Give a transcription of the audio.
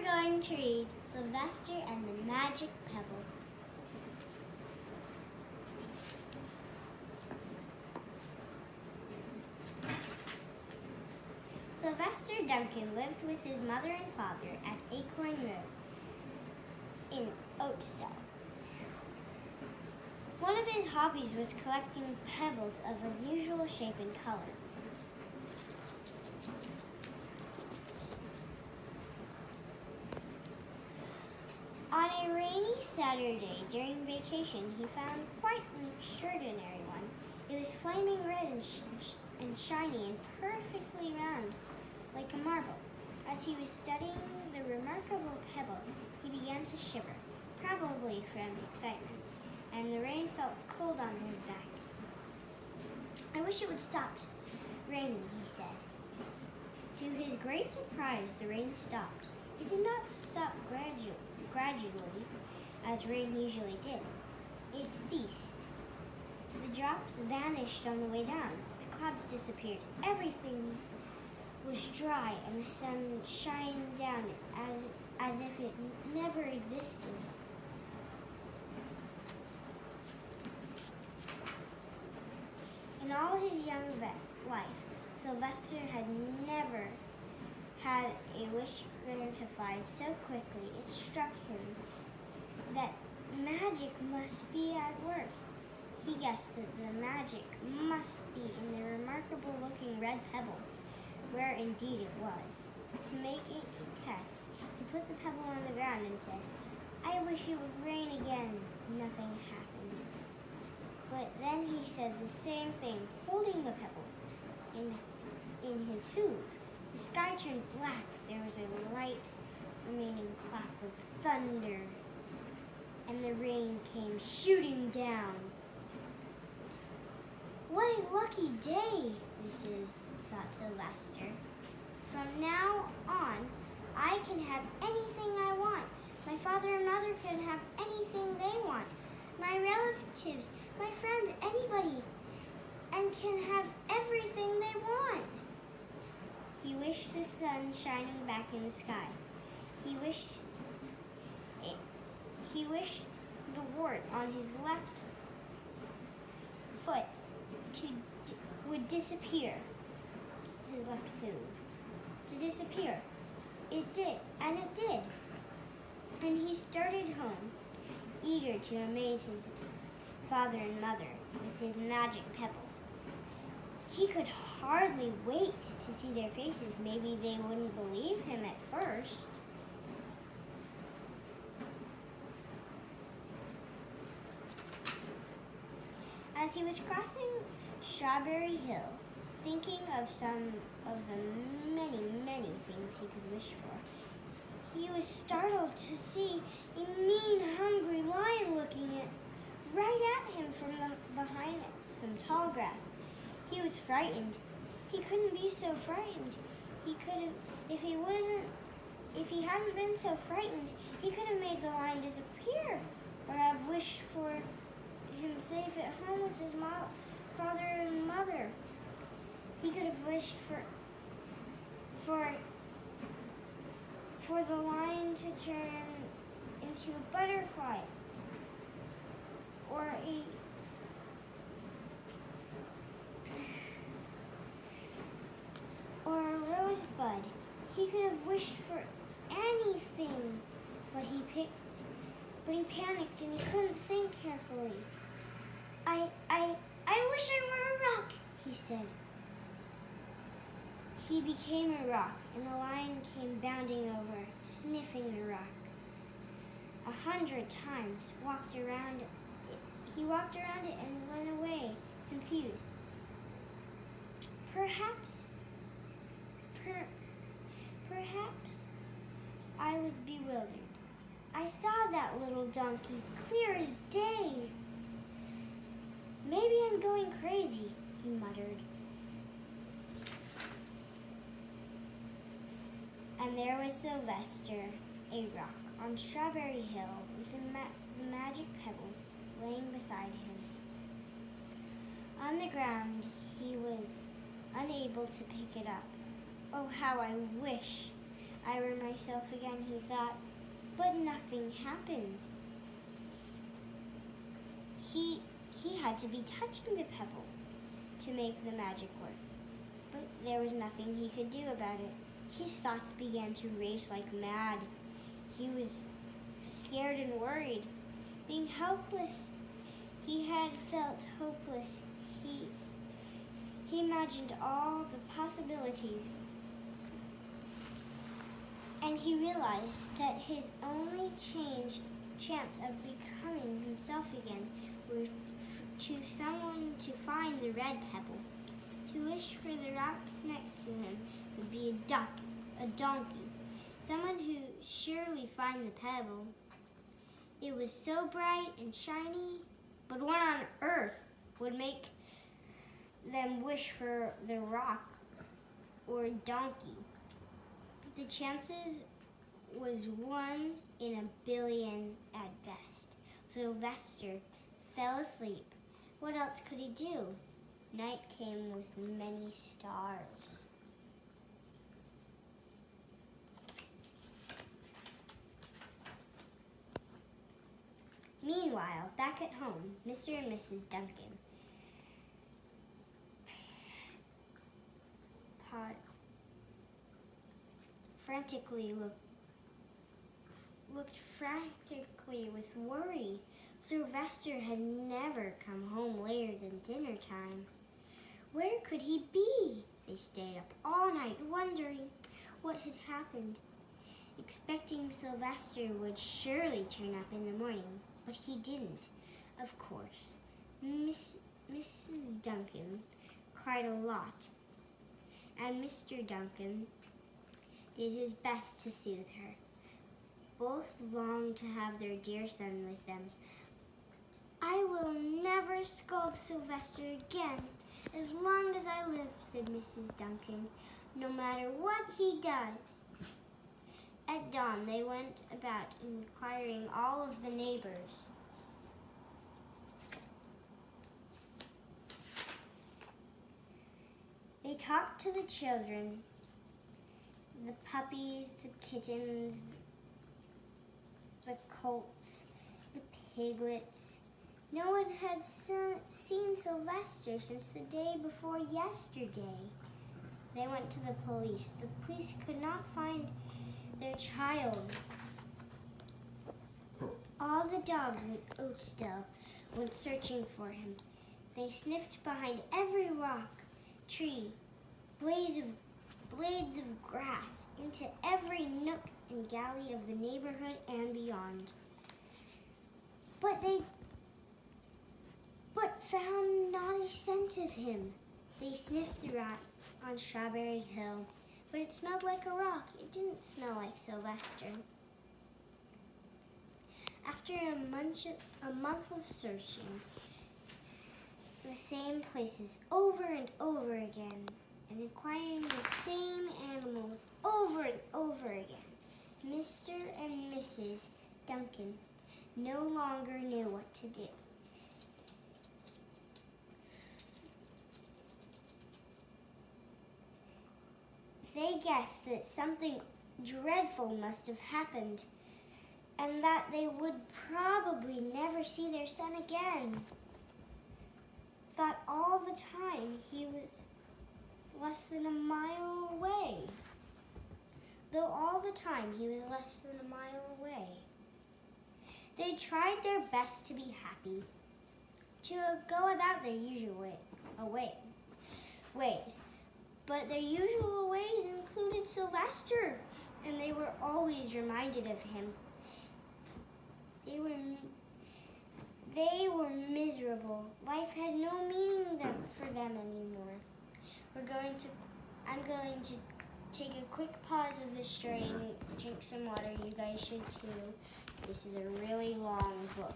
going to read Sylvester and the Magic Pebble. Sylvester Duncan lived with his mother and father at Acorn Road in Oatstall. One of his hobbies was collecting pebbles of unusual shape and color. On a rainy Saturday during vacation, he found quite an extraordinary one. It was flaming red and shiny and perfectly round, like a marble. As he was studying the remarkable pebble, he began to shiver, probably from excitement, and the rain felt cold on his back. "I wish it would stop raining," he said. To his great surprise, the rain stopped. It did not stop gradually, as rain usually did. It ceased. The drops vanished on the way down. The clouds disappeared. Everything was dry, and the sun shined down as if it never existed. In all his young life, Sylvester had never had a wish gratified so quickly. It struck him that magic must be at work. He guessed that the magic must be in the remarkable-looking red pebble, where indeed it was. To make it a test, he put the pebble on the ground and said, "I wish it would rain again." Nothing happened. But then he said the same thing, holding the pebble in his hoof. The sky turned black. There was a light remaining clap of thunder, and the rain came shooting down. "What a lucky day this is," thought Sylvester. "From now on, I can have anything I want. My father and mother can have anything they want. My relatives, my friends, anybody, and can have everything they want." He wished the sun shining back in the sky. He wished the wart on his left foot would disappear. His left hoof to disappear. It did, and it did. And he started home, eager to amaze his father and mother with his magic pebble. He could hardly wait to see their faces. Maybe they wouldn't believe him at first. As he was crossing Strawberry Hill, thinking of some of the many, many things he could wish for, he was startled to see a mean, hungry lion looking right at him from behind some tall grass. He was frightened. He couldn't be so frightened. He could have, if he hadn't been so frightened, he could have made the lion disappear, or have wished for him safe at home with his father and mother. He could have wished for the lion to turn into a butterfly, or a rosebud. He could have wished for anything, but he panicked and he couldn't think carefully. I wish I were a rock," he said. He became a rock, and the lion came bounding over, sniffing the rock. 100 times he walked around it and went away, confused. Perhaps I was bewildered. I saw that little donkey clear as day. "Maybe I'm going crazy," he muttered. And there was Sylvester, a rock, on Strawberry Hill with the magic pebble laying beside him. On the ground, he was unable to pick it up. Oh, how I wish I were myself again, he thought, but nothing happened. He had to be touching the pebble to make the magic work, but there was nothing he could do about it. His thoughts began to race like mad. He was scared and worried, being helpless. He had felt hopeless. He imagined all the possibilities, and he realized that his only chance of becoming himself again were to someone to find the red pebble. To wish for the rock next to him would be a donkey, someone who surely find the pebble. It was so bright and shiny, but what on earth would make them wish for the rock or a donkey? The chances was 1 in a billion at best. Sylvester fell asleep. What else could he do? Night came with many stars. Meanwhile, back at home, Mr. and Mrs. Duncan looked frantically with worry. Sylvester had never come home later than dinner time. Where could he be? They stayed up all night wondering what had happened, expecting Sylvester would surely turn up in the morning, but he didn't, of course. Mrs. Duncan cried a lot, and Mr. Duncan did his best to soothe her. Both longed to have their dear son with them. "I will never scold Sylvester again as long as I live," said Mrs. Duncan, "no matter what he does." At dawn, they went about inquiring all of the neighbors. They talked to the children, the puppies, the kittens, the colts, the piglets. No one had seen Sylvester since the day before yesterday. They went to the police. The police could not find their child. All the dogs in Oatstell went searching for him. They sniffed behind every rock, tree, blades of grass, into every nook and galley of the neighborhood and beyond. But found not a scent of him. They sniffed throughout on Strawberry Hill, but it smelled like a rock. It didn't smell like Sylvester. After a month of searching the same places over and over again, and inquiring the same animals over and over again, Mr. and Mrs. Duncan no longer knew what to do. They guessed that something dreadful must have happened, and that they would probably never see their son again. Thought all the time he was less than a mile away. Though all the time he was less than a mile away. They tried their best to be happy, to go about their usual ways. But their usual ways included Sylvester, and they were always reminded of him. They were miserable. Life had no meaning for them anymore. I'm going to take a quick pause of this story and drink some water. You guys should too. This is a really long book.